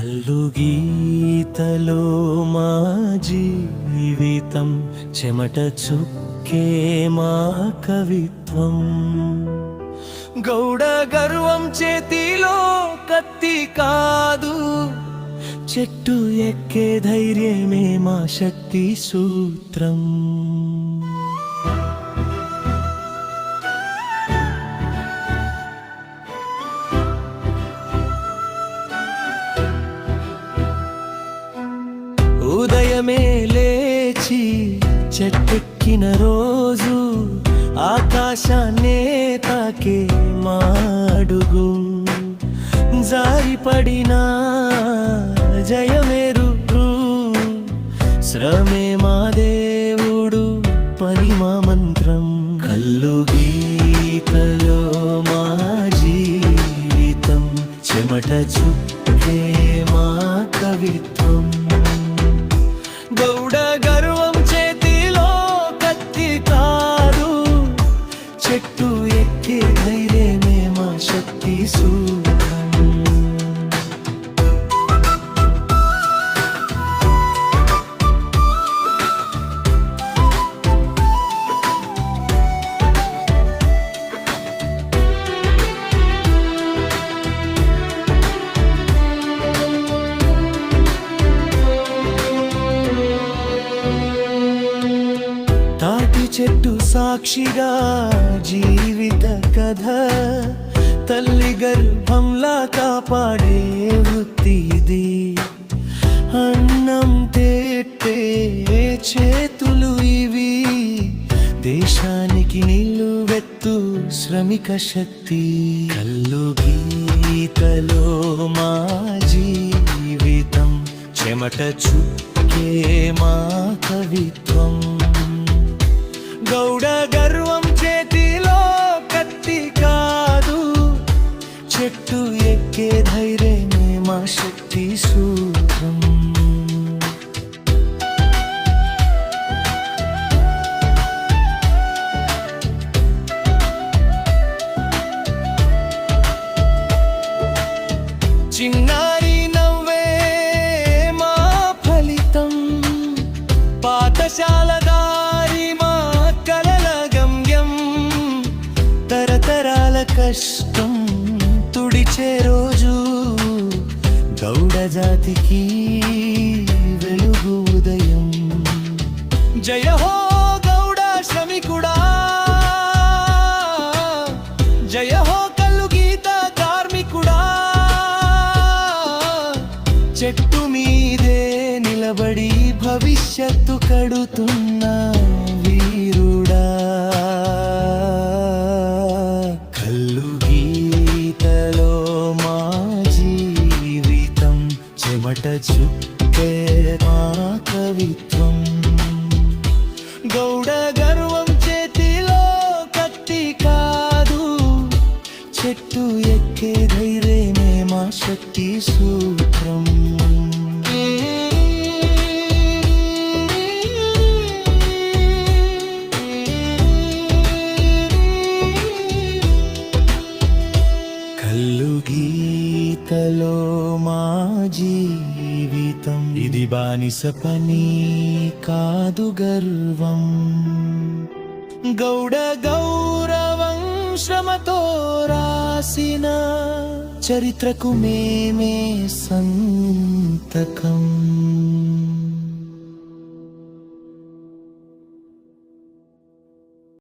కల్లు గీతలో మా జీవితం, చెమట చుక్కే మా కవిత్వం. గౌడ గర్వం చేతిలో కత్తి కాదు, చెట్టు ఎక్కే ధైర్యమే మా శక్తి సూత్రం. ఉదయమే లేచి చెట్టెక్కిన రోజు, ఆకాశాన్నే తాకే మాడుగు. జారిపడిన జయమేరు, శ్రమే మా దేవుడు, పని మా మంత్రం. కల్లు గీతలో మా జీవితం, చెమట చుక్కే మా కవిత్వం. గౌడ గర్వం చేతిలో కత్తి కాదు, చెట్టు ఎక్కే ధైర్యమే మా శక్తి సూత్రం. తాటి చెట్టు సాక్షిగా జీవిత కథ, తల్లి గర్భంలా కాపాడే వృత్తి ఇది. అన్నం తేటే చేతులు ఇవి, దేశానికి నిలువెత్తు శ్రమిక శక్తి. కల్లు గీతలో మా జీవితం, చెమట చుక్కే మా కవిత్వం. గౌడ గర్వం చేతిలో కత్తి కాదు, చెట్టు ఎక్కే ధైర్యమే మా శక్తి సూత్రం. చిన్నారి నవ్వే మా ఫలితం, పాఠశాల దారి మా కలల గమ్యం. తరతరాల కష్టం తుడిచే రోజు, గౌడ జాతికి వెలుగు ఉదయం. జయ హో గౌడ శ్రమికుడా, జయ హో కల్లు గీత కార్మికుడా. చెట్టు మీదే నిలబడి భవిష్యత్తు కడుతున్న వీరుడా. కల్లు గీతలో మా జీవితం, చెమట చుక్కే మా కవిత్వం. గౌడ గర్వం చేతిలో కత్తి కాదు, చెట్టు ఎక్కే ధైర్యమే మా శక్తి సూత్రం. కల్లు గీతలో మా జీవితం, ఇది బానిస పని కాదు గర్వం. గౌడ గౌరవం శ్రమతో రాసిన చరిత్రకు మేమే సంతకం.